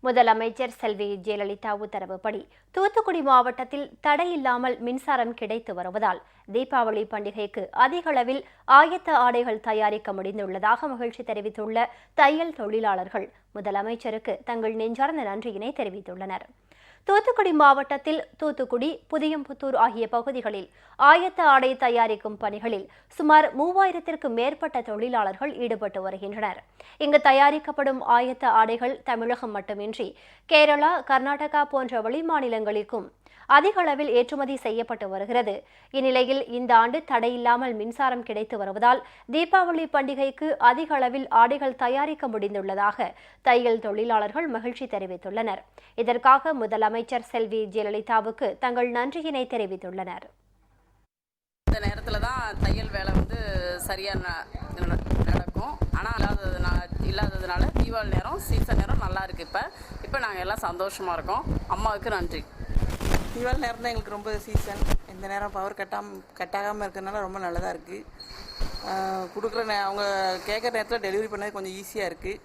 முதலமைச்சர் செல்வி ஜெயலலிதா உத்தரவுப்படி தூத்துக்குடி மாவட்டத்தில் தடையில்லாமல் மின்சாரம் கிடைத்து வருவதால் தீபாவளி பண்டிகைக்கு அதிக அளவில் ஆயத்த ஆடைகள் தயாரிக்க முடிந்துள்ளதாக மகிழ்ச்சி தெரிவித்துள்ள தையல் தொழிலாளர்கள் முதலமைச்சருக்கு தங்கள் நெஞ்சார்ந்த நன்றியினை தெரிவித்துள்ளனர். தூத்துக்குடி மாவட்டத்தில் தூத்துக்குடி, புதியம்புத்தூர் ஆகிய பகுதிகளில் ஆயத்த ஆடை தயாரிக்கும் பணிகளில் சுமார் 3000க்கும் மேற்பட்ட தொழிலாளர்கள் ஈடுபட்டு வருகின்றனர். இங்கு தயாரிக்கப்படும் ஆயத்த ஆடைகள் தமிழகம் மட்டுமின்றி கேரளா, கர்நாடகா போன்ற வெளிமாநிலங்களுக்கும் அதிக அளவில் ஏற்றுமதி செய்யப்பட்டு வருகிறது. இந்நிலையில் இந்த ஆண்டு தடையில்லாமல் மின்சாரம் கிடைத்து வருவதால் தீபாவளி பண்டிகைக்கு அதிக அளவில் ஆடைகள் தயாரிக்க முடிந்துள்ளதாக தையல் தொழிலாளர்கள் மகிழ்ச்சி தெரிவித்துள்ளனர். இதற்காக முதலமைச்சர் செல்வி ஜெயலலிதாவுக்கு தங்கள் நன்றியினை தெரிவித்துள்ளனர். இந்த நேரத்தில் தான் தையல் வேலை சரியாக நடக்கும். ஆனால் இல்லாததுனால தீபாவளி நேரம் சீசன் நேரம் நல்லா இருக்கு. இப்போ நாங்கள் எல்லாம் சந்தோஷமா இருக்கோம். அம்மாவுக்கு நன்றி. தீபாவளி நேரம் தான் எங்களுக்கு ரொம்ப சீசன். இந்த நேரம் பவர் கட்டாகாமல் இருக்கிறதுனால ரொம்ப நல்லதாக இருக்குது. கொடுக்குற அவங்க கேட்குற நேரத்தில் டெலிவரி பண்ணது கொஞ்சம் ஈஸியாக இருக்குது.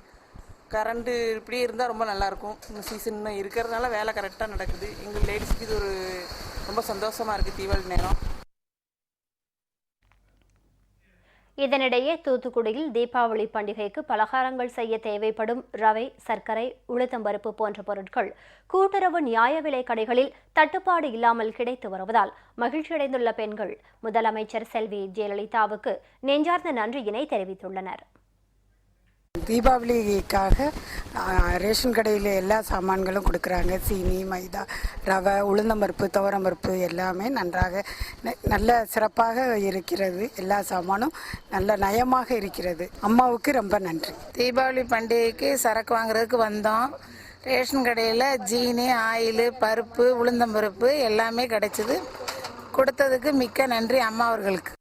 கரண்ட்டு இப்படியே இருந்தால் ரொம்ப நல்லாயிருக்கும். இந்த சீசன் இருக்கிறதுனால வேலை கரெக்டாக நடக்குது. எங்கள் லேடிஸ்க்கு இது ஒரு ரொம்ப சந்தோஷமாக இருக்குது தீபாவளி நேரம். இதனிடையே தூத்துக்குடியில் தீபாவளி பண்டிகைக்கு பலகாரங்கள் செய்ய தேவைப்படும் ரவை, சர்க்கரை, உளுத்தம்பருப்பு போன்ற பொருட்கள் கூட்டுறவு நியாய விலை கடைகளில் தட்டுப்பாடு இல்லாமல் கிடைத்து வருவதால் மகிழ்ச்சியடைந்துள்ள பெண்கள் முதலமைச்சர் செல்வி ஜெயலலிதாவுக்கு நெஞ்சார்ந்த நன்றியினை தெரிவித்துள்ளனர். தீபாவளிக்காக ரேஷன் கடையில் எல்லா சாமான்களும் கொடுக்குறாங்க. சீனி, மைதா, ரவை, உளுந்தம்பருப்பு, துவரம்பருப்பு எல்லாமே நன்றாக நல்ல சிறப்பாக இருக்கிறது. எல்லா சாமானும் நல்ல நயமாக இருக்கிறது. அம்மாவுக்கு ரொம்ப நன்றி. தீபாவளி பண்டிகைக்கு சரக்கு வாங்குறதுக்கு வந்தோம். ரேஷன் கடையில் ஜீனி, ஆயில், பருப்பு, உளுந்தம்பருப்பு எல்லாமே கிடைச்சிது. கொடுத்ததுக்கு மிக்க நன்றி அம்மா அவர்களுக்கு.